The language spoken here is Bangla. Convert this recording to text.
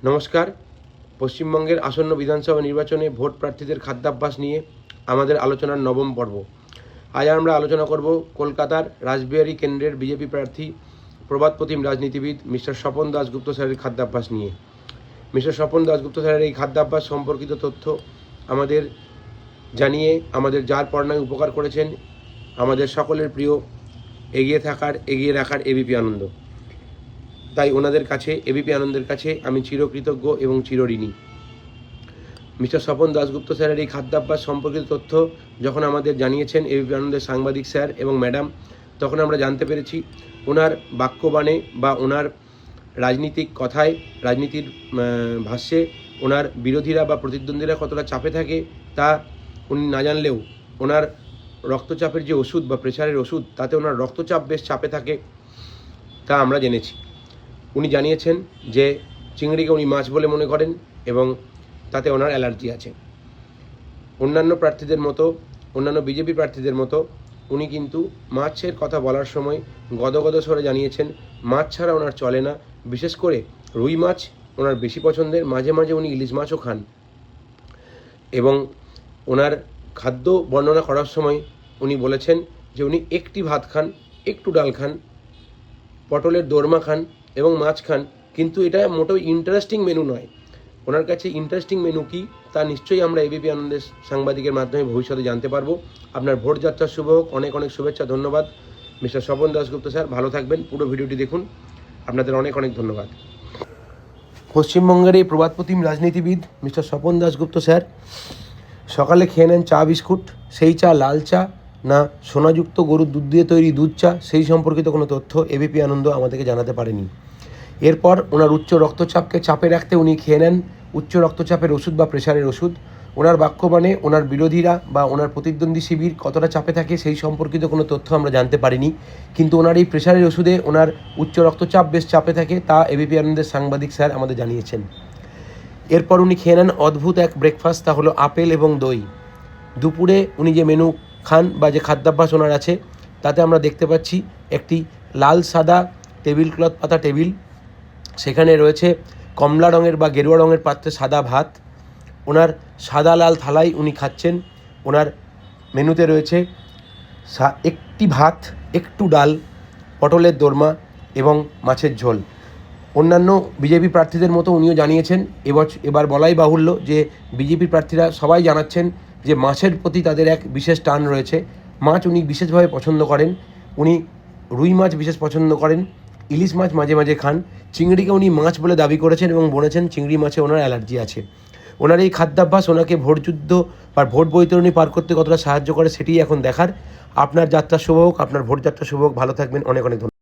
নমস্কার। পশ্চিমবঙ্গের আসন্ন বিধানসভা নির্বাচনে ভোট প্রার্থীদের খাদ্যাভ্যাস নিয়ে আমাদের আলোচনার নবম পর্ব। আজ আমরা আলোচনা করব কলকাতার রাসবিহারী কেন্দ্রের বিজেপি প্রার্থী প্রবাদপ্রতিম রাজনীতিবিদ মিস্টার স্বপন দাশগুপ্ত স্যারের খাদ্যাভ্যাস নিয়ে। মিস্টার স্বপন দাশগুপ্ত স্যারের এই খাদ্যাভ্যাস সম্পর্কিত তথ্য আমাদের জানিয়ে আমাদের যার পড়ায় উপকার করেছেন আমাদের সকলের প্রিয় এগিয়ে রাখার এবিপি আনন্দ। তাই ওনাদের কাছে, এবিপি আনন্দের কাছে আমি চিরকৃতজ্ঞ এবং চিরঋণী। মিস্টার স্বপন দাশগুপ্ত স্যারের এই খাদ্যাভ্যাস সম্পর্কিত তথ্য যখন আমাদের জানিয়েছেন এবিপি আনন্দের সাংবাদিক স্যার এবং ম্যাডাম, তখন আমরা জানতে পেরেছি ওনার বাক্যবাণে বা ওনার রাজনীতিক কথায়, রাজনীতির ভাষ্যে ওনার বিরোধীরা বা প্রতিদ্বন্দ্বীরা কতটা চাপে থাকে তা উনি না জানলেও ওনার রক্তচাপের যে ওষুধ বা প্রেশারের ওষুধ, তাতে ওনার রক্তচাপ বেশ চাপে থাকে তা আমরা জেনেছি। উনি জানিয়েছেন যে চিংড়িকে উনি মাছ বলে মনে করেন এবং তাতে ওনার অ্যালার্জি আছে। অন্যান্য বিজেপি প্রার্থীদের মতো উনি কিন্তু মাছের কথা বলার সময় গদগদ স্বরে জানিয়েছেন মাছ ছাড়া ওনার চলে না। বিশেষ করে রুই মাছ ওনার বেশি পছন্দের, মাঝে মাঝে উনি ইলিশ মাছও খান। এবং ওনার খাদ্য বর্ণনা করার সময় উনি বলেছেন যে উনি একটি ভাত খান, একটু ডাল খান, পটলের দোরমা খান এবং মাছ খান, কিন্তু এটা মোটেও ইন্টারেস্টিং মেনু নয়। ওনার কাছে ইন্টারেস্টিং মেনু কী তা নিশ্চয়ই আমরা এবিপি আনন্দের সাংবাদিকের মাধ্যমে ভবিষ্যতে জানতে পারবো। আপনার ভোট যাত্রা শুভ হোক। অনেক অনেক শুভেচ্ছা, ধন্যবাদ মিস্টার স্বপন দাশগুপ্ত স্যার। ভালো থাকবেন, পুরো ভিডিওটি দেখুন। আপনাদের অনেক অনেক ধন্যবাদ। পশ্চিমবঙ্গের এই প্রবাদপ্রতিম রাজনীতিবিদ মিস্টার স্বপন দাশগুপ্ত স্যার সকালে খেয়ে নেন চা বিস্কুট। সেই চা লাল চা না সোনাযুক্ত গরুর দুধ দিয়ে তৈরি দুধ চা, সেই সম্পর্কিত কোনো তথ্য এবিপি আনন্দ আমাদেরকে জানাতে পারেনি। এরপর ওনার উচ্চ রক্তচাপকে চাপে রাখতে উনি খেয়ে নেন উচ্চ রক্তচাপের ওষুধ বা প্রেশারের ওষুধ। ওনার বাক্যবাণে ওনার বিরোধীরা বা ওনার প্রতিদ্বন্দ্বী শিবির কতটা চাপে থাকে সেই সম্পর্কিত কোনো তথ্য আমরা জানতে পারিনি, কিন্তু ওনার এই প্রেশারের ওষুধে ওনার উচ্চ রক্তচাপ বেশ চাপে থাকে তা এবিপি আনন্দের সাংবাদিক স্যার আমাদের জানিয়েছেন। এরপর উনি খেয়ে নেন অদ্ভুত এক ব্রেকফাস্ট, তা হলো আপেল এবং দই। দুপুরে উনি যে মেনু খান বা যে খাদ্যাভ্যাস ওনার আছে তাতে আমরা দেখতে পাচ্ছি একটি লাল সাদা টেবিল ক্লথ পাতা টেবিল, সেখানে রয়েছে কমলা রঙের বা গেরুয়া রঙের পাত্রে সাদা ভাত। ওনার সাদা লাল থালায় উনি খাচ্ছেন। ওনার মেনুতে রয়েছে একটি ভাত, একটু ডাল, পটলের দোরমা এবং মাছের ঝোল। অন্যান্য বিজেপি প্রার্থীদের মতো উনিও জানিয়েছেন, এবার বলাই বাহুল্য যে বিজেপি প্রার্থীরা সবাই জানাচ্ছেন যে মাছের প্রতি তাদের এক বিশেষ টান রয়েছে। মাছ উনি বিশেষভাবে পছন্দ করেন। উনি রুই মাছ বিশেষ পছন্দ করেন, ইলিশ মাছ মাঝে মাঝে খান। চিংড়িকে উনি মাছ বলে দাবি করেছেন এবং বলেছেন চিংড়ি মাছে ওনার অ্যালার্জি আছে। ওনার এই খাদ্যাভ্যাস ওনাকে ভোটযুদ্ধ বা ভোট বৈতরণী পার করতে কতটা সাহায্য করে সেটিই এখন দেখার। আপনার যাত্রা শুভ হোক, আপনার ভোট যাত্রা শুভ হোক। ভালো থাকবেন, অনেক অনেক ধন্যবাদ।